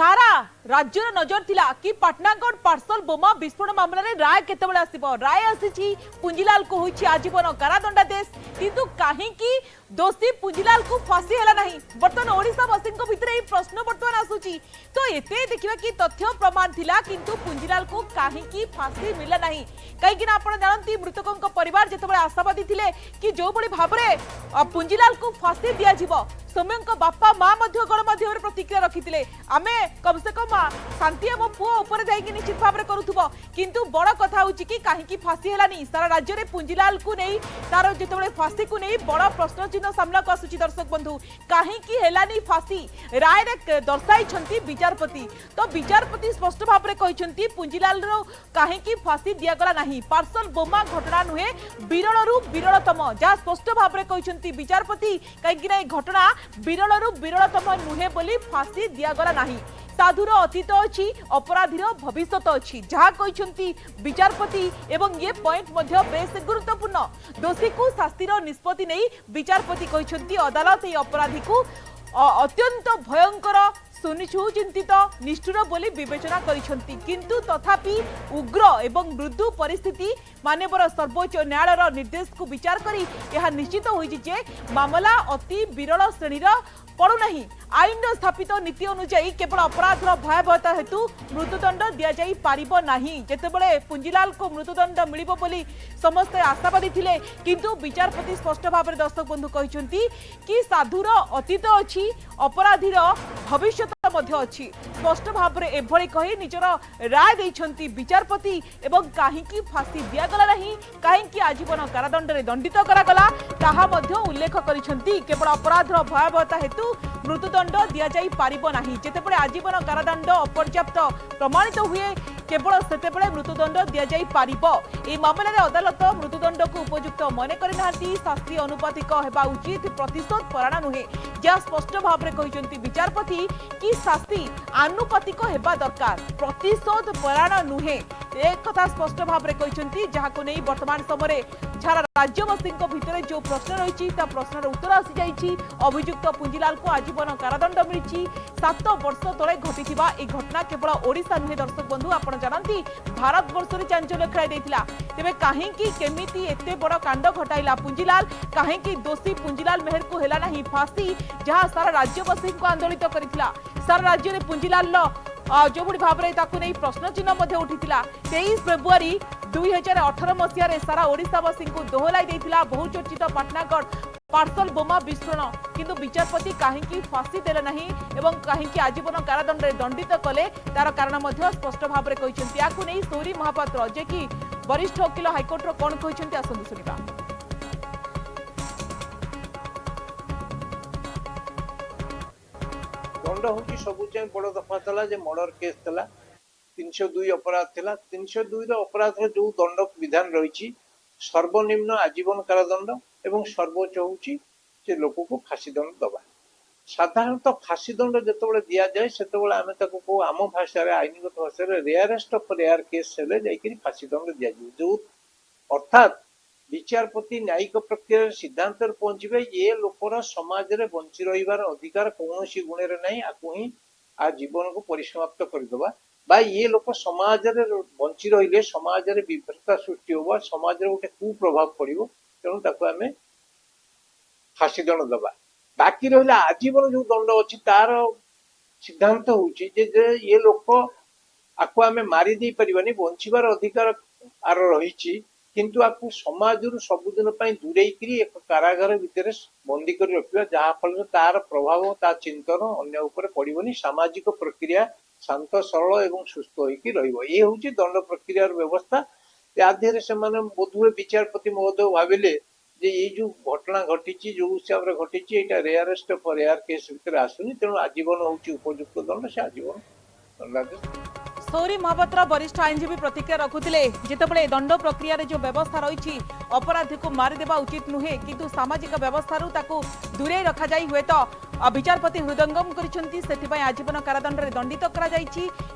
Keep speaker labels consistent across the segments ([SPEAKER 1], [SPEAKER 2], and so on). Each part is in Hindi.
[SPEAKER 1] सारा राज्य नजर थिला कि पाटनागढ़ पार्सल बोमा विस्फोट मामला रे राय केतेबेले आसीबो। राय आसीछि पुंजीलाल को होइछि आजीवन कारादंडादेश, किंतु काहेकि दोषी पुंजीलाल को फांसी हैला नहीं। बर्तमान ओडिशा वासी भितर एही प्रश्न बर्तमान आसुछि। तो एते देखिबा कि तथ्य प्रमाण थिला किंतु पुंजीलाल को काहेकि फांसी मिला नहीं। कहीं आपण जानती मृतकों परिवार जिते आशावादी थिले कि जो बड़ी भावरे पुंजीलाल को फांसी दिया जिवो, सौम्य बापा माँ गणमाध्यम प्रतिक्रिया रखी आमे कम से कम शांति आम पुओ उपर जाइए निश्चित भाव में करूथुबो, किंतु बड़ कथा होची कि काहेकि फांसी हैलानी। सारा राज्य में पुंजीलाल को नहीं तार जिते फांसी को नहीं बड़ प्रश्न चिन्ह सामना को आसुची। दर्शक बंधु काहेकि हैलानी फांसी राय रे दर्शाई विचारपति। तो विचारपति स्पष्ट भाव में कहते पुंजीलाल काहेकि फांसी दिगला नहीं। पार्सल बोमा घटना नुहे विरलू विरलतम, जहाँ स्पष्ट भाव में कहते विचारपति कहीं घटना विरलू विरलतम नुहे बोली फांसी दिगला नहीं। साधुर अतीत अच्छी अपराधीर भविष्यत अच्छी जहाँ कहते विचारपति एवं ये पॉइंट बेस गुरुत्वपूर्ण। दोषी को शास्तिर निष्पत्ति नहीं विचारपति कहते अदालत ये अपराधी को अत्यंत भयंकर सुचिंतित निष्ठुर बोली विवेचना करिसेंती, किंतु तथापि उग्र एवं मृदु परिस्थिति मानवर सर्वोच्च न्यायालय निर्देश को विचार करी यह निश्चित होइछि जे मामला अति विरल श्रेणीर पड़ुना। आईन स्थापित नीति अनुଯାयी केवल अपराधर भयावहता हेतु मृत्युदंड दि जाई पारिबो नाही। जेतेबेले पुंजीलाल को मृत्युदंड मिलिबो बोली समस्त आशावादी थिले, किंतु विचारपति स्पष्ट भाव में दर्शक बंधु कहते कि साधुर अतीत अच्छी अपराधीर भविष्य अच्छी। स्पष्ट भाव में एभली कही निजर राय देइछंती विचारपति एवं काहेकि फांसी दिगला नहीं, काहेकि आजीवन कारादंड रे दंडित करागला ताहा मध्य उल्लेख करिछंती। केवल अपराधर भयावहता हेतु मृत्युदंड दि जाई पारिबो नाही। जेतेबेले आजीवन कारादंड अपर्याप्त प्रमाणित हुए केवल सेतेबेले मृत्युदंड दि जाई पारिबो। ए मामला रे अदालत मृत्युदंड को उपयुक्त मने करि नाहंती। शास्त्री अनुपातिक हेबा उचित, प्रतिशोध पराणा नुहे। जहाँ स्पष्ट भाव में कहते विचारपति कि शास्त्री आनुपातिक हेबा दरकार, प्रतिशोध परायण नुहे। एक कथा स्पष्ट भाव में कहते जहाँ को नहीं वर्तमान समय सारा राज्यवासी भितर जो प्रश्न रही प्रश्नर उत्तर आसी जाइए। अभियुक्त पुंजीलाल को आजीवन कारादंड मिली। 7 वर्ष तले घटी घटना केवल ओडिशा नुहे। दर्शक बंधु आप जानती भारत वर्ष में चांचल्य खेलाई देथिला। तेबे काहेकि केमिति एते बड़ कांड घटाइला पुंजीलाल, काहेकि दोषी पुंजीलाल मेहर को हेला नहीं फांसी, जहाँ सारा राज्यवासी को आंदोलित करिथिला। सारा राज्य में पुंजीलाल जो बड़ी भाव में नहीं प्रश्न चिन्ह उठीला। 23 फेब्रुआरी 2018 मसीह सारा ओडिशावासी को दोहलाई देथिला बहुचर्चित पाटनागढ़ पार्सल बोमा विस्फोरण, किंतु विचारपति काहेकि फांसी देले नहीं एवं काहेकि आजीवन कारादंड रे दंडित कले तार कारण स्पष्ट भाव में कहते। याकू नहीं सौरी महापात्र जे कि वरिष्ठ वकिल हाइकोर्ट रो कोन कहते आसंतु सुनिबा।
[SPEAKER 2] दंड हूँ सबुच बड़ दफा था मर्डर केस था 302 अपराध था। 302 अपराध जो दंड विधान रही सर्वनिम्न आजीवन कारादंड एवं सर्वोच्च हूँ लोक को फांसी दंड दबा। साधारणतः फांसी दंड जिते दि जाए से आम कहू आम भाषा आईनगत भाषा रेयरेस्ट ऑफ रेयर केस हेल्ले फांसी दंड दि जो अर्थात विचारपति न्यायिक प्रक्रिया सिद्धांत पहुंचे ये लोकर समाज में बंची रही अधिकार कौन गुण ना ही आ जीवन को परिसमाप्त करदे बा ये लोक समाज में बंची रही समाज में विभ्रता सृष्टि हो समाज में गोटे कुप्रभाव पड़ो तेणु आम फांसी दंड दबा। बाकी रहा आजीवन जो दंड अच्छी तार सिद्धांत हूँ ये लोक आपको आम मारी पारानी बंचार अधिकार आर रही किंतु आपको समाज सबुदिन दूरे एक कारागार भितर बंदी कर रखा जहाँ फल तार प्रभाव ता चिंतन अन्य उपर पड़ोनी। सामाजिक प्रक्रिया शांत सरल एवं सुस्थ होगी ये हूँ दंड प्रक्रिया व्यवस्था। यादे से बोधुए विचारपति महोदय भाविले ये जो घटना घटी जो हिसाब से घटी यहाँ रेयरेस्ट ऑफ रेयर केस भितर आसुनी तेणु आजीवन हूँ उपयुक्त दंड से आजीवन दंडादेश।
[SPEAKER 1] सौरी महापात्र वरिष्ठ आईनजीवी प्रतिक्रिया रखुले जितेबाला दंड प्रक्रिया जो व्यवस्था रही अपराधी को मारिदेवा उचित नुहे, किंतु सामाजिक व्यवस्था दूरे रखा जाई हुए तो विचारपति हृदयंगम कर आजीवन कारादंड रे दंडित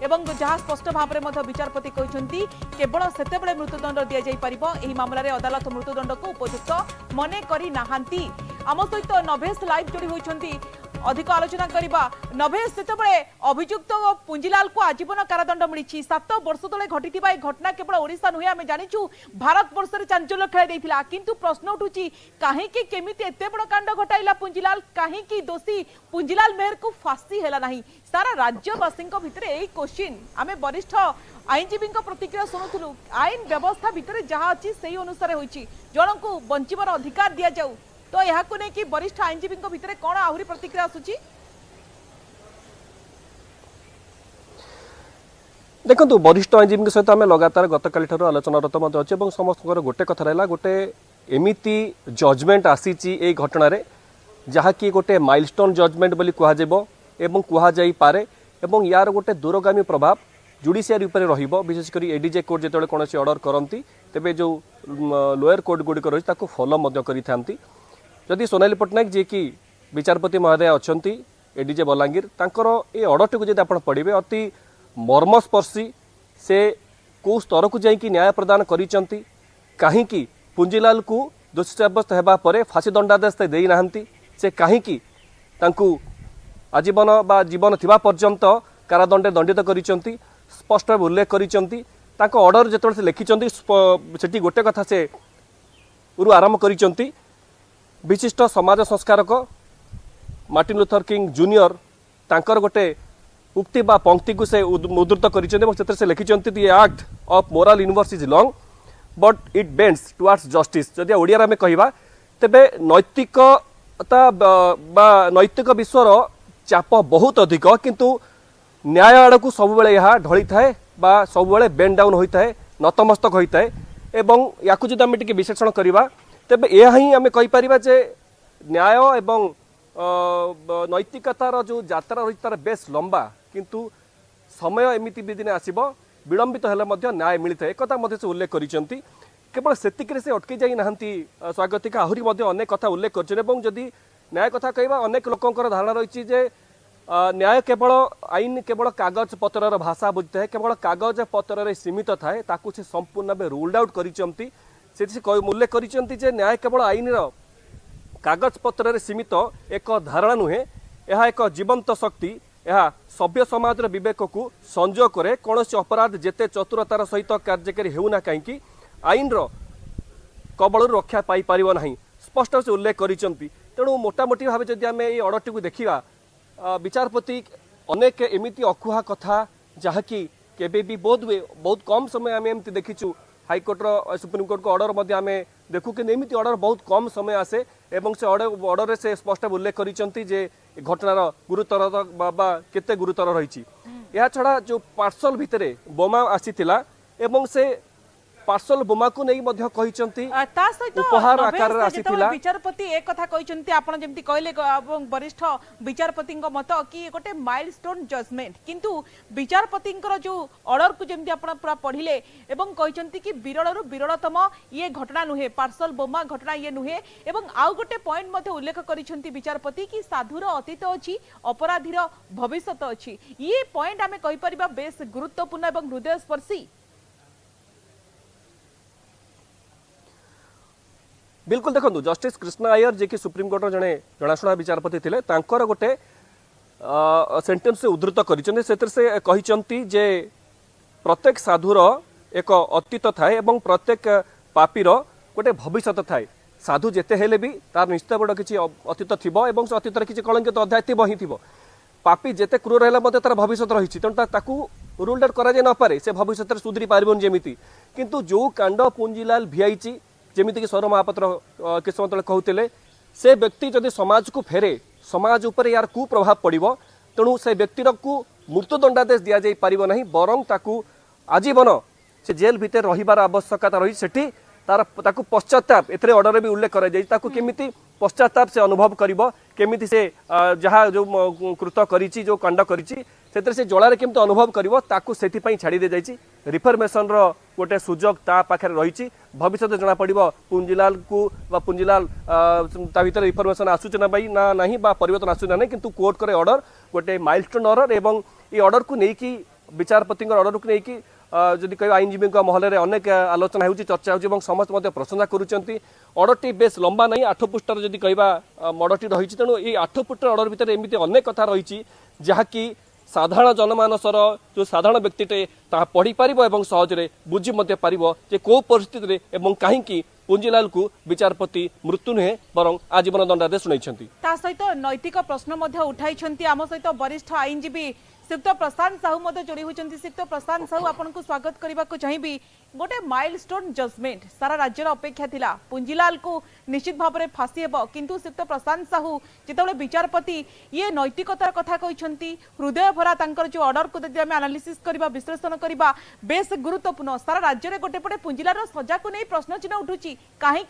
[SPEAKER 1] एवं जहाँ स्पष्ट भाव में विचारपति कहते केवल सेतेबेले मृत्युदंड दि जाई परिबो। एही मामला रे अदालत मृत्युदंड को उपयुक्त मने करी नाहांती। आम सहित नभेश लाइव जोड़ी होइछंती अधिक आलोचना करबा नभेश सेतबळे अभियुक्त पुंजीलाल को आजीवन कारादंड मिली 7 वर्ष तले घटिथिबा ए घटना केवल ओडिशा नुहे आमे जानिछु भारत वर्ष रे चांचल्य खेला देथिला किंतु प्रश्न उठुची काहे कि केमिति एते बड़ कांड घटाइला पुंजीलाल काहे कि दोषी पुंजीलाल मेहर को फांसी हैला नाही सारा राज्यवासी भितर यही क्वेश्चन आमे वरिष्ठ आईनजीवी प्रतिक्रिया शुणुलु आईन व्यवस्था भितर जहाँ अच्छी से अनुसार होइछि जन को बंचीबार अधिकार दिया जाऊ तो यहाँ को लेकिन वरिष्ठ आईनजीवी भितर कौन आहरी प्रतिक्रिया आसुची
[SPEAKER 3] देखो वरिष्ठ आईनजीवी सहित आम लगातार गतकाली ठार आलोचनारत अच्छे समस्त गोटे कथा रहा गोटे एमती जजमेंट आसी घटना जहाँकि गोटे माइलस्टोन जजमेंट बोली कहुई पारे एवं यार गोटे दूरगामी प्रभाव जुडिशियरी उपर रहिबो विशेषकर एडीजे कोर्ट जेतले कोनोसी ऑर्डर करंती तेबे जो लोअर कोर्ट गुडिक रही ताको फॉलो मध्य करिथांती जदि सोनाली पट्टनायक जे कि विचारपति महोदय अछंती एडीजे बलांगीर तांकर ए ऑर्डर को जदि आपण पढ़िबे अति मर्मस्पर्शी से को स्तर को जाई कि न्याय प्रदान करिसंती काहे कि पुंजीलाल को दोषी साब्यस्त हेबा परे फांसी दंडादेश देई नाहंती से काहे कि तांकू आजीवन बा जीवन थिबा पर्यंत कारादंडे दंडित करिसंती स्पष्ट उल्लेख करिसंती तांको ऑर्डर जेतले से लिखिसंती सेठी गोटे कथा से उरु आरंभ करिसंती विशिष्ट समाज संस्कारक मार्टिन लूथर किंग जूनियर तांकर गोटे उक्ति बा पंक्ति को से उद्धृत करिसंती से लिखिसंती the act of moral universe is long but it bends towards justice जदि ओडिया रे कहिबा तेबे नैतिकता बा नैतिक विश्वर चाप बहुत अधिक किंतु न्याय आड़ को सब यहाँ ढली थाए बा सब बेंड डाउन होता है नतमस्तक होता है एवं या आम टे विश्लेषण करवा तेबे यह ही आम कहीपर जे न्याय एवं नैतिकतार जो यात्रा रही तार बेस लंबा किंतु समय एमती भी दिन आसब विलंबित हेले न्याय मिलता है एक से उल्लेख करिसेंती केवल सेतिक से अटकी जाई नाहंती स्वागतिका आहरी अनेक कथा उल्लेख करदी न्याय कथा कहवा अनेक लोकंकर धारणा रही जे न्याय केवल आईन केवल कागज पत्रर भाषा बुझता है केवल कागज पत्र सीमित थाए ताकू से संपूर्ण भाव रूल्ड आउट करिसेंती उल्लेख करिसेंती जे न्याय केवल आईन कागज पत्र सीमित एक धारणा नुहे यह एक जीवंत शक्ति यह सभ्य समाज विवेक को संजोग करे कौन अपराध जेते चतुरतार सहित कार्यकारी होना कहीं आईन कबल रक्षा पाई पारिबो नाही स्पष्ट से उल्लेख करिसेंती तेणु मोटामोटी भाव जदि आम ये ऑर्डर टी देखा विचारपति अनेक एमती अकुहा कथा जहाँकि केबे भी बहुत कम समय आम एमती देखीचु हाईकोर्टर सुप्रीमकोर्ट को ऑर्डर आम देखू कि एमती ऑर्डर बहुत कम समय आसे एवं से ऑर्डर से स्पष्ट उल्लेख करिसेंती जे घटनार गुरुतर केते गुरुतर रही या छड़ा जो पार्सल भितर बोमा आसीथिला एवं से पार्सल बोमा को नहीं मध्य कहिसंती उपहार आकार आसीथिला
[SPEAKER 1] विचारपति एक कथा कहिसंती आपण जेमति कहले एवं वरिष्ठ विचारपति मत कि गोटे माइलस्टोन जजमेंट किंतु विचारपति जो ऑर्डर को जेमति आपण पूरा पढ़िले एवं कहिसंती कि विरलरु विरलतम ये घटना नुहे पार्सल बोमा घटना ये नुहे एवं आउ गोटे पॉइंट मध्य उल्लेख करिसंती विचारपति कि साधुर अतीत अछि अपराधीर भविष्यत अछि ये पॉइंट आमे कहि परिबा बेस गुरुत्वपूर्ण एवं हृदयस्पर्शी
[SPEAKER 3] बिल्कुल देखो जस्टिस कृष्ण अय्यर जे कि सुप्रीमकोर्ट जड़े जनाशुना विचारपति थे तांकर गोटे सेंटेंस से उद्धृत करिसेंती जे प्रत्येक साधुर एक अतीत थाए एवं प्रत्येक पापीर गोटे भविष्यत थाए साधु जेते हेले भी तार निश्चित बड़ किसी अतीत थिबो एवं से अतीतर किसी कलंकित अध्याय थिबो ही थिबो पापी जेते क्रूर हेला मते तार भविष्यत रही तेणु ताकू रूल आउट करा जाय न पारे से भविष्यत सुधरी पारिबन जेमिति किंतु जो कांड पुंजीलाल भिआईची जेमिति कि सौर महापात्र किछ समय तले कहते से व्यक्ति जदि समाज को फेरे समाज उपर यार कुप्रभाव पड़ो तेणु से व्यक्तिर को मृत्युदंडादेश दि जाई पारिबो नहीं बरं ताकू आजीवन से जेल भितर रहिबार आवश्यकता रही सेठी तार ताकू पश्चाताप एथरे ऑर्डर भी उल्लेख करा जाई ताकू केमिति पश्चाताप से अनुभव करिबो केमिति से जहाँ जो कृत करिछि जो कांड करिछि सेतरे से जलारे केमिति अनुभव करिबो ताकू सेठी पई छाड़ी दे जाइछि रिफॉर्मेशन रो गोटे सुजोग ता पाखे रही भविष्य जना पड़ो पुंजीलाल को पुंजीलाल ता भीतर रिफॉर्मेशन आसुच ना भाई ना नहीं बा परिवर्तन आसु ना नहीं किंतु कोर्ट करे ऑर्डर गोटे माइलस्टोन ऑर्डर एवं ये ऑर्डर को लेकिन विचारपति ऑर्डर को लेकिन जदि कह आईनजीवी महल में अनेक आलोचना हो चर्चा हो समस्त प्रशंसा करुँच अर्डरटी बेस लंबा नहीं 8 पृष्ठार जदि कह मर्डरटी रही तेणु ये 8 पृष्ठार अर्डर भितर एमती अनेक कथा रही जहाँकि साधारण जनमानसर जो साधारण व्यक्तिटे ता पढ़ी पारिबो सहजरे बुझी मध्य पारिबो जे को परिस्थिति रे एवं काहींकी पुंजीलाल को विचारपति मृत्यु नुहे बरं आजीवन दंडादेश सुनाइछंती
[SPEAKER 1] ता सहित नैतिक प्रश्न मध्य उठाइछंती आम सहित वरिष्ठ आईनजीवी श्रीयुक्त प्रशांत साहू मध्य जोड़ी होती। श्रीयुक्त प्रशांत साहू आपन को स्वागत करने को चाहिए। गोटे माइलस्टोन जजमेंट सारा राज्यर अपेक्षा थिला पुंजीलाल को निश्चित भाव में फांसी हेब किंतु श्रीयुक्त प्रशांत साहू जिते विचारपति ये नैतिकतार कथा कहते हृदय भरा जो ऑर्डर को यदि एनालिसिस करबा विश्लेषण करबा बेस गुरुत्वपूर्ण सारा राज्य में गोटे पटे पुंजीलाल सजा को नहीं प्रश्न चिन्ह उठुची कहीं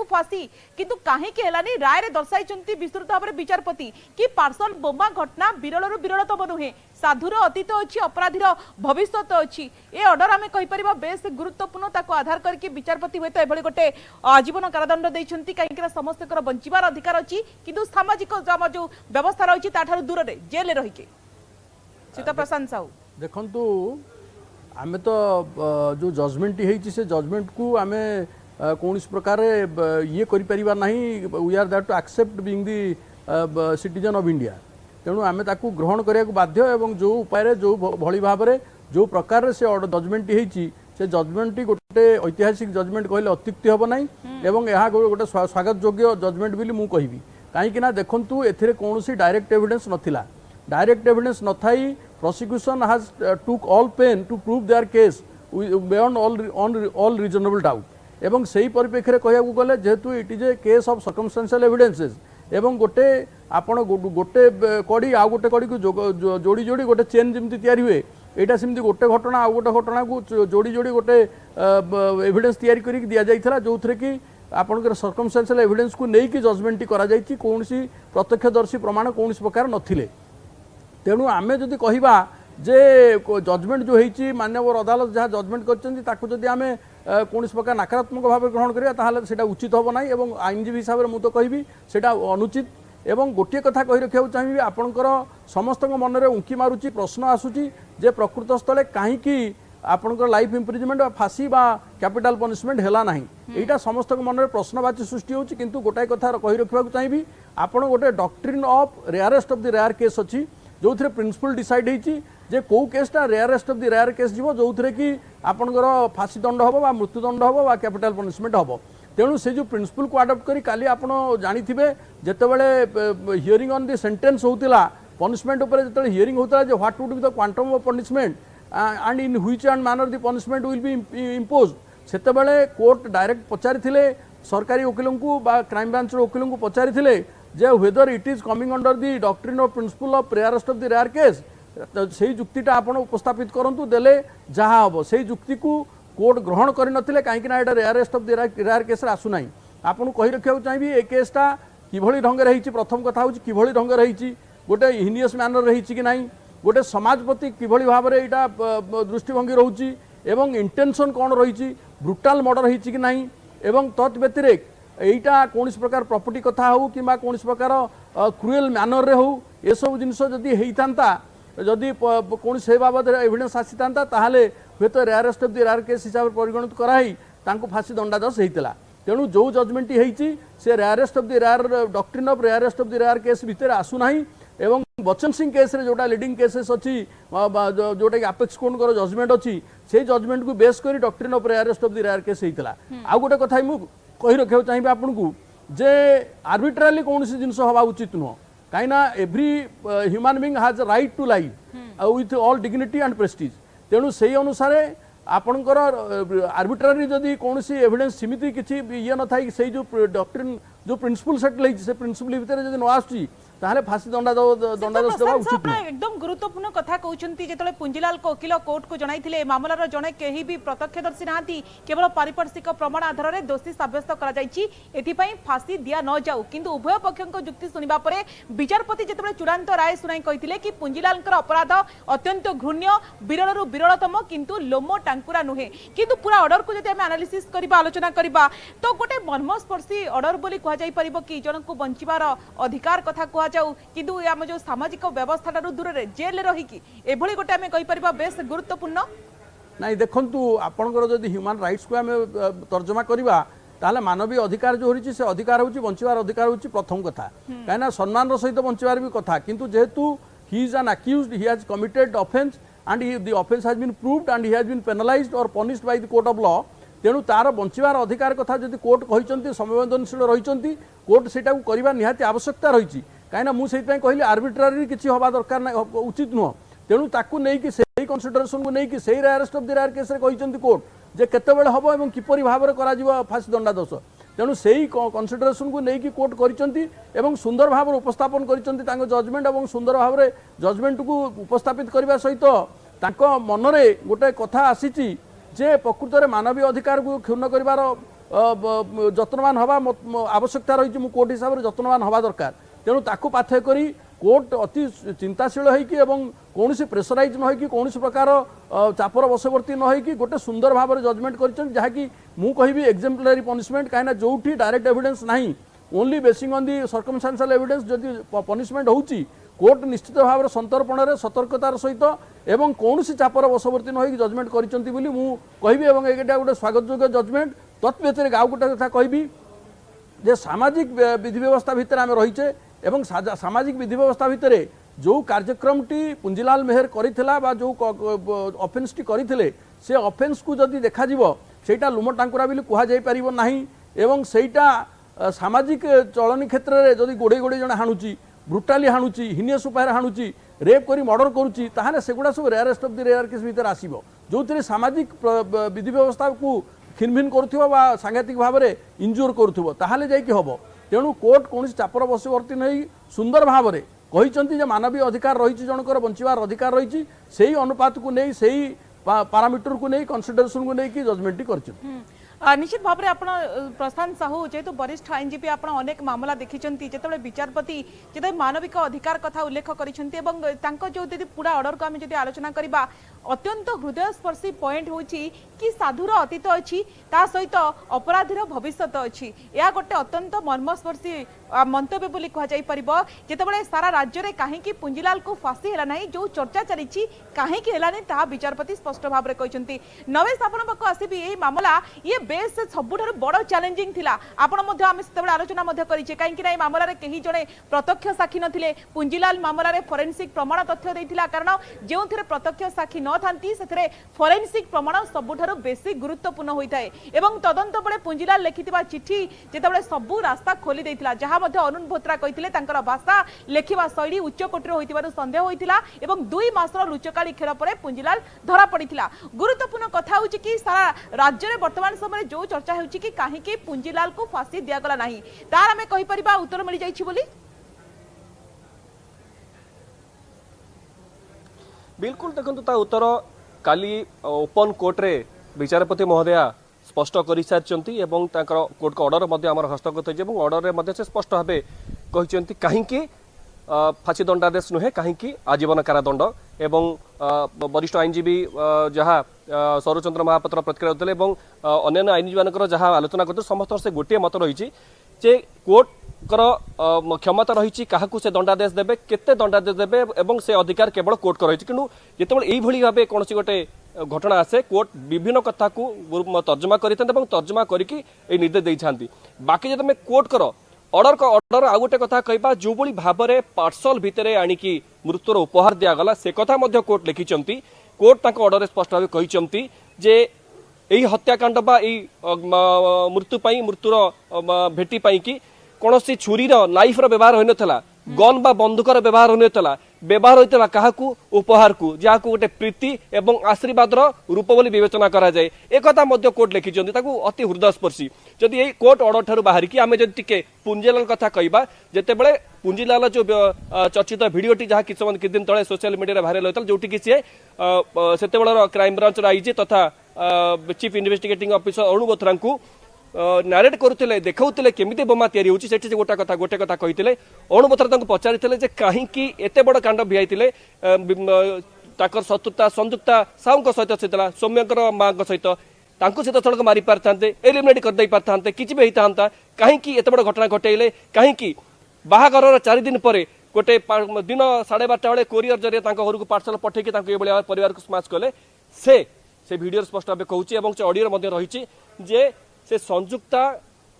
[SPEAKER 1] फांसी किंतु कहीं राय रे दर्शाई विस्तृत भाव में विचारपति कि पार्सल बोमा घटना विरल विरलतम नुहे साधुर अतीत अच्छी अपराधीर भविष्य अच्छी ये ऑर्डर आम कहीपर बेस गुरुत्वपूर्ण ताको आधार करके विचारपति हुए तो गोटे आजीवन कारादंड देइछंती कहीं समस्त बंचार अधिकार अच्छी किंतु सामाजिक जो व्यवस्था रही दूर रे जेल रही सीता प्रशांत साहू
[SPEAKER 4] देखंतु आमे तो जो जजमेंट है से जजमेंट को आमे कौन प्रकार ये करिपरिबा नहीं we are that to accept being the citizen of India तेणु आमे ताकू ग्रहण करिया बाध्य एवं जो उपाय जो भली भाव में जो प्रकार से जजमेंट होती से जजमेंट गोटे ऐतिहासिक जजमेंट कहले अत्युक्ति हम ना एवं यह गोटे स्वागत योग्य जजमेंट बोली मु कहबी कहीं देखंतु एथिरे कौनसी डायरेक्ट एविडेंस नथिला डायरेक्ट एविडेंस न थाई prosecution has took all pain to prove their case beyond all reasonable doubt एवं सही परिप्रेक्षी कहया गले जेहेतु it is a case of circumstantial evidences एवं गोटे आपण गोटे कड़ी आ गोटे कड़ी को जोड़ी जोड़ी गोटे चेन जमी तैयारी हुए यहाँ सेमती गोटे घटना आ गोटे घटना को जोड़ी जोड़ी गोटे एविडेंस तैयारी करी दिया जाइथला जो थे कि आपनकर सर्कमस्टेंशियल एविडेंस को लेकिन जजमेंट करा जाइछि कौनसी प्रत्यक्षदर्शी प्रमाण कौन प्रकार नथिले तेणु आमे जदि कहिबा जे जजमेंट जो होती माननीय अदालत जहाँ जजमेंट कर आमे कौन प्रकार नकारात्मक भाव ग्रहण करा उचित हम ना और आईनजीवी हिसाब से मुझे कहबी से अनुचित एवं गोटे कथा कही रखा चाहिए आपणकर समस्त मन में उंकी मारुची प्रश्न आसूची जे प्रकृत स्थले कहीं आपणकर लाइफ इम्प्रिजमेंट फांसी बा कैपिटल पनिशमेंट है ना यहाँ समस्त मन में प्रश्नवाची सृष्टि होची किंतु गोटाए कथा कही रखा चाहिए आपड़ गोटे doctrine of rarest of the rare case अच्छी जो थे प्रिंसिपल डिसाइड होती जे कौ केसटा rarest of the rare case जीव जो थे कि आपणकर फांसी दंड हम बा मृत्युदंड हम बा कैपिटल पनिशमेंट हम तेणु से जो प्रिंसिपल को आडप्ट करी काली आपण जानिथिबे जेतेबेले हियरिंग ऑन द सेंटेंस होतिला पनिशमेंट ऊपर जेतेबेले हियरिंग होता जे what would be the quantum of punishment and in which and manner the punishment will be impose सेतेबेले कोर्ट डायरेक्ट पचारिथिले सरकारी वकीलों को बा क्राइम ब्रांच वकीलों को पचारिथिले जे whether it is coming under the doctrine of principle of rarest of the rare case से जुक्तिटा आपण उपस्थापित करंतु देले जहा हबो से जुक्ति को कोर्ट ग्रहण कर नथिले कहीं rarest of the rare case आसुना आपन कही रखा चाहिए ए केसटा किभली ढंग रही प्रथम कथा हूँ किभली ढंग रही गोटे हिनियस मैनर रही कि ना गोटे समाज प्रति किभली भाव में यहाँ दृष्टिभंगी रोची एवं इंटेंशन कौन रही ब्रुटाल मर्डर रही कि ना एवं तत् व्यतिरेक यहाँ कौन प्रकार प्रॉपर्टी कथा हो कि कौन प्रकार क्रुएल मैनर रे हो ये सब जिनस जदि होता जदि कौन से बाबद एविडेंस आसी था ताहले हूँ तो rarest of the rare case हिसाब से परिगणित कराई फांसी दंडादेश होता तेणु जो जजमेंट होती से rarest of the rare doctrine of rarest of the rare case भितर आसुना एवं बच्चन सिंह केस रे जोटा लीडिंग केसेस अच्छी जोटा कि आपेक्स कोर्ट जजमेंट अच्छी से जजमेंट को बेस कर doctrine of rarest of the rare case होता आ गोटे कथा मुझे कही रखा चाहिए आपन को जे आर्बिट्राली कौन जिनस हवा उचित नुह कहीं every human being has right to life with all dignity and prestige तेणु से अनुसार आपणकर आर्बिट्रारी जदि कौन एविडेंस सीमित किसी ये न था से जो डॉक्ट्रिन जो प्रिंसिपल सेटल से प्रिंसिपल भितर जब न आसुची ताहले फांसी दंडादेश देवा उचित नहीं
[SPEAKER 1] एकदम गुरुत्वपूर्ण कथा कहउछंती जेतले पुंजीलाल को वकील कोर्ट को जणाइथिले मामलार जणे केही भी प्रत्यक्षदर्शी नांती केवल पारिपार्श्विक प्रमाण आधार रे दोषी साब्यस्त करा जायछि एथि पई फांसी दिया न जाऊ किंतु उभय पक्षक जुक्ति सुनिबा परे विचारपति जेतले चूड़ांत राय सुनाई कहिथिले कि पुंजीलालकर अपराध अत्यंत घृण्य विरलरु विरलतम किंतु लोमो टांकुरा नुहे किंतु पूरा ऑर्डर को जदि हम एनालिसिस करबा आलोचना करबा तो गोटे मर्मस्पर्शी ऑर्डर बोली कहा जाई परिबो कि जनक बंचिबार अधिकार कथा कहा जाऊ किंतु आम जो सामाजिक व्यवस्था दूर रे जेल रही एभली गोटे आम कही बेस गुरुत्वपूर्ण
[SPEAKER 4] ନାଇଁ ଦେଖନ୍ତୁ ଆପଣଙ୍କର ଯଦି ହ୍ୟୁମାନ ରାइट्स को आम तर्जमा करवा ताहले मानवीय अधिकार जो रही से अधिकार होची बंचवार अधिकार होची प्रथम कथा कहीं सम्मान सहित बंचवार भी कथा किंतु जेहेतु he is an accused he has committed offence and the offence has been proved and he has been penalized or punished by the court of law तेणु तार बंचवार अधिकार कथा जदि कोर्ट कहते संवेदनशील रही कोर्ट से करवा निहाती आवश्यकता रही कहीं मुझे कहली आर्बिट्रारी किसी हवा दरकार ना उचित नुह तेणु ताकू नहीं से कनसिडरेशन को लेकिन से rarest of the rare case कहते कोर्ट जे केतेबेले हबो एवं किपरि भाबरे करा फांसी दंडादेश तेणु से कनसिडरेशन को लेकिन कोर्ट कर सुंदर भाव उपस्थापन कर जजमेंट और सुंदर भाव जजमेंट को उपस्थापित करने सहित मनरे गोटे कथा आसी जे प्रकृत में मानवीय अधिकार को क्षुण्ण कर जत्नवान हवा आवश्यकता रही मु कोर्ट हिसाब से जत्नवान हवा दरकार तेणु ताकू पाथय करी कोर्ट अति चिंताशील होइकि एवं कौन प्रेसराइज न होइकि कौन प्रकार चापर बशवर्ती न होइकि गोटे सुंदर भाव में जजमेंट कर जहाँकि मु कहबी एग्जाम्पलरी पनिशमेंट कहीं जो डायरेक्ट एविडेंस नहीं only basin on the circumstantial evidence जदि पनिशमेंट होउची कोर्ट निश्चित भाव में संतर्पण सतर्कतार सहित एवं कौन चापर बशवर्ती न होइकि जजमेंट करिसंती बोली मु कहबी एवं एटा गोटे स्वागतयोग्य जजमेंट तत्व्यतिरिक्त आउ गोटे कथा कहबी जे सामाजिक विधि व्यवस्था भितर आम रहीचे एवं सामाजिक विधि व्यवस्था भितर जो कार्यक्रम टी पुंजीलाल मेहर करिथिला बा जो ऑफेंस टी करिथिले से ऑफेंस को जदि देखा जीवो सेटा लुम टांकुरा बिल कुहा जाई परिबो नाही एवं सेटा सामाजिक चलनी क्षेत्र में जदि गोड़े गोड़े जन हाणुची ब्रुटाली हाणुची हिनियस उपाय हाणुची रेप करी मर्डर करुची ताहाने सेगुडा सब rarest of the rare case भितर आसीबो जोथिरे सामाजिक विधि व्यवस्था को खिनभिन करुथिबो बा सांघातिक भाव में इंजोर करुथिबो ताहाले जाई कि हबो तेणु कोर्ट कौन चापर बशवर्ती नहीं सुंदर भाव में कहते मानवीय अधिकार रही जनकर बंचवार अधिकार रही से अनुपात को नहीं से पारामीटर को नहीं कनसिडरेशन को नहीं जजमेंट कर
[SPEAKER 1] निश्चित भाव में आपण प्रशांत साहू जेहेतु वरिष्ठ आईनजीवी आपण अनेक मामला देखिछंती जेतेबेले विचारपति जेते मानविक अधिकार कथा उल्लेख करिसेंती एवं तांको जो पूरा ऑर्डर को आम जदि आलोचना करबा अत्यंत हृदयस्पर्शी पॉइंट होची कि साधुर अतीत अच्छी ता सहित अपराधीर भविष्यत अच्छी या गोटे अत्यंत मर्मस्पर्शी मंतव्य बोली कह जाई परिबो जेतेबेले सारा राज्य रे काहेकि पुंजीलाल को फांसी हैला नाही जो चर्चा चलीची काहेकि हैलानी ता विचारपति स्पष्ट भाव रे कहचंती नवेश आपण पक आसीबी एई मामला ये बेस सबुठार बड़ चैलेंजिंग थिला आपण मध्ये आमे सेतेबेले आलोचना मध्ये करिचे काहेकि ना एई मामला रे केही जणे प्रत्यक्ष साक्षी नथिले पुंजीलाल मामला रे फोरेंसिक प्रमाण तथ्य दैथिला कारण जेउथिरे प्रत्यक्ष साक्षी न थांती सेथिरे फोरेंसिक प्रमाण सबुठार बेसी गुरुत्वपूर्ण होइथाय एवं तदंत बेले पुंजीलाल लिखिथिबा चिठी जेतेबेले सबु रास्ता खोली दैथिला जहा मध्ये अरुण भोत्रा कहिथिले तांकर भाषा लेखिबा शैली उच्च कोटिर होइतिबारु संदेह होइतिला एवं 2 मासर लुचकाली खेल परे पुंजीलाल धरा पड़िथिला गुरुत्वपूर्ण कथा होची कि सारा राज्य रे वर्तमान समय जो चर्चा होची कि काहे कि पुंजीलाल को फांसी दिया गला नाही तार हमें कहि परिबा उत्तर मिल जाईछि बोली
[SPEAKER 3] बिल्कुल देखो ता उत्तर काली ओपन कोर्ट रे विचारपति महोदया स्पष्ट कर सारी एवं कोर्ट का ऑर्डर मध्य आम हस्तगत हो ऑर्डर में से स्पष्ट भाव कहते कहीं फांसी दंडादेश नुहे कहीं आजीवन कारादंड एवं वरिष्ठ आईनजीवी जहाँ सौरचंद्र महापात्र प्रतिक्रिया देते अन्य आईनजीवी मान जहाँ आलोचना करते समस्त से गोटे मत रही जे कोर्ट क्षमता रही क्या से दंडादेश देवे केते दंडादेश देवे एवं से अधिकार केवल कोर्ट रही किंतु जितेबाला यही भाव कौन गोटे घटना आसे कोर्ट विभिन्न कथा को तर्जमा कर तर्जमा करके निर्देश देते बाकी जब कोर्ट कर ऑर्डर आउ गोटे कथा कहबा जो बड़ी भाव में पार्सल भितर आनिकी मृत्युर उपहार दिगला से कथा कोर्ट लिखिं कोर्ट ऑर्डर स्पष्ट भाव कहते जे यही हत्याकांड बा मृत्यु मृत्युर भेटी कि कौन सी छुरी नाइफ व्यवहार होता गन बा बंदूकर व्यवहार होता व्यवहार होता क्या उपहार को जहाँ को गोटे प्रीति एवं आशीर्वाद रूप बोली विवेचना करा जाए एक कोर्ट लिखिं अति हृदयस्पर्शी जदि यही कोर्ट ऑर्डर ठार बाहर की आम जब पुंजीलाल कथा कहबा जेतेबेले पुंजीलाल जो चर्चित भिडियोटी जहाँ किसी दिन तले सोशल मीडिया भाइराल होता जो सी से क्राइम ब्रांच आईजी तथा chief investigating officer Arun Bothra को नारेट करुले देखते केमी बोमा तैयारी होती गोटे कथा कहते अरुण बोथरा पचारि कहीं एत बड़ कांड भिआई शत्रुता संयुक्ता साहू सहित से सौम्यकर माँ सहित सीधा सड़क मारी पारे एलिमिनेट करदे पारे कि भी होता कहीं एत बड़ घटना घटेले कहीं बाहागर 4 दिन पर गोटे दिन 12:30 बेले कोरियर जरिए घर को पार्सल पठेकी परिवार को स्माश कले से से भिडियो स्पष्ट भाव कहूँ ऑडियो रही जे से संजुक्ता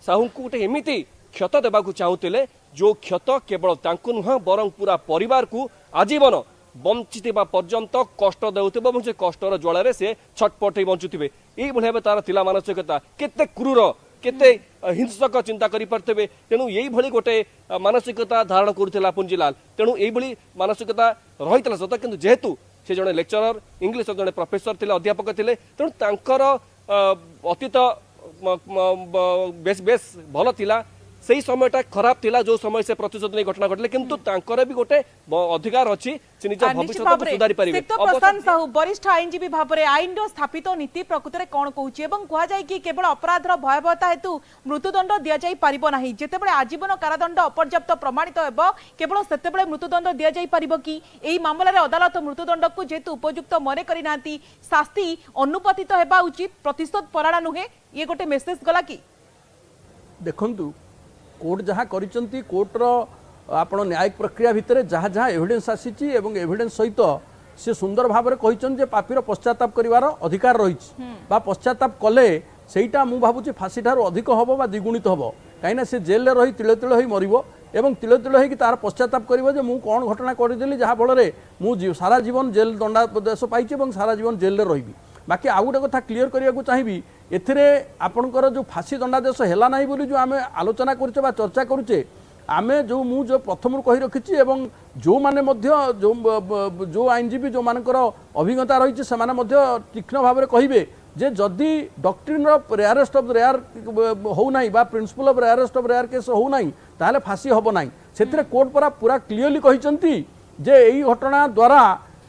[SPEAKER 3] साहू को गोटे एमती क्षत देवाक चाहूले जो क्षत केवल तांकु नुह बरं पूरा परिवार को आजीवन बंचिथिबा पर्यंत कष्ट देउथिबो এবং से कष्टर ज्वालारे से छटपट बंचुथिबे एई भली भाबे तार थिला मानसिकता केते क्रूर केते हिंसक चिंता करि परथबे तेणु एई भली गोटे मानसिकता धारण करुथिला पुंजीलाल तेणु एई भली मानसिकता रहितला सत किंतु जेहेतु से जने लेक्चरर इंग्लिश जने प्रोफेसर थिले अध्यापक थिले तेणु तांकर अतीत बेस बेस भल थिला सही समयटा खराब थिला जो समय से प्रतिशोध नहीं घटना घटले किंतु तांकर भी गोटे अधिकार अछि से निज भविष्य को सुधारी परिबे
[SPEAKER 1] प्रशांत साहू वरिष्ठ आईनजीवी भाबरे आईन स्थापित नीति प्रकृति रे कोन कहूची एवं कहा जाय कि केवल अपराधर भयावहता हेतु मृत्युदंड दिया जाई परिबो नाही जेतेबेले आजीवन कारादंड अपर्याप्त प्रमाणित हेबो केवल सेतेबेले मृत्युदंड दिया जाई परिबो कि एई मामला रे अदालत मृत्युदंड को जेतु उपयुक्त मने करि नांती शास्ति अनुपातित हेबा उचित प्रतिशोध पराणा नुहे ये गोटे मेसेज गला कि
[SPEAKER 4] देखंतु कोर्ट जहाँ करिसंती कोर्टर आपण न्यायिक प्रक्रिया भितर जहाँ जहाँ एविडेंस आसीची एवं एविडेंस सहित से सुंदर भाव में कहिसंत जे पापीर पश्चाताप करिवार अधिकार रहिछि बा पश्चाताप कले सेटा मु भाबुची फांसी ठार अधिक हबो बा द्विगुणित हबो काइना से जेल रे रही तिले तिले होई मरिबो एवं तिले तिले होई कि तार पश्चाताप करिवो जे मु कोन घटना करिदेली जहाँ फल रे मु सारा जीवन जेल दंडादेश पाइछि एवं सारा जीवन जेल रे रहिबी बाकी आउ गोटे कथा क्लियर करिया चाहिए एथिरे आपणकर जो फांसी दंडादेश हैला नहीं बोली जो आमे आलोचना करुचे बा चर्चा करुचे आमे जो मु जो प्रथम कही रखिछि एवं जो माने मध्य जो आईनजीवी जो मानकर अभिज्ञता रही से माने मध्य तीक्ष्ण भाव में कहिबे जे जदि doctrine of rarest of rare हो नाही बा principle of rarest of rare case हो नाही ताले फांसी हबो नाही सेथिरे कोर्ट पूरा क्लियरली कहिसंती जे एई घटना द्वारा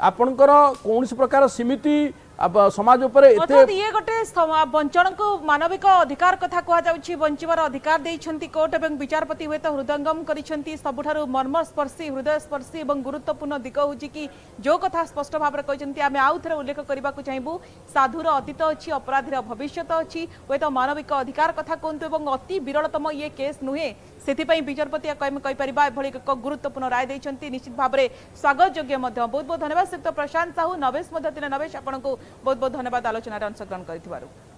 [SPEAKER 4] आपणकर कौन प्रकार सीमिति अब समाज उपरे
[SPEAKER 1] ये गोटे वंचन को मानविक अधिकार कथा कह जाउछि बंचिबार अधिकार देइछंती कोर्ट एवं विचारपति हुए तो हृदयंगम करिछंती सबुठारु मर्मस्पर्शी हृदयस्पर्शी एवं गुरुत्वपूर्ण दिग होछि कि जो कथा स्पष्ट भाव में कहिछंती आमे आउ थरे उल्लेख करबा को चाहबू साधुर अतीत अछि अपराधीर भविष्यत अछि हुए तो मानविक अधिकार कथा कोंतु एवं अति विरलतम ये केस नुहे सेथिपई विचारपति कहि परिबा एभली एक गुरुत्वपूर्ण राय देइछंती निश्चित भाव में स्वागत योग्य मध्य बहुत बहुत धन्यवाद श्रीयुक्त प्रशांत साहू नवेश मध्य नवेश आपन को बहुत बहुत धन्यवाद आलोचना अंशग्रहण करिथिबारु।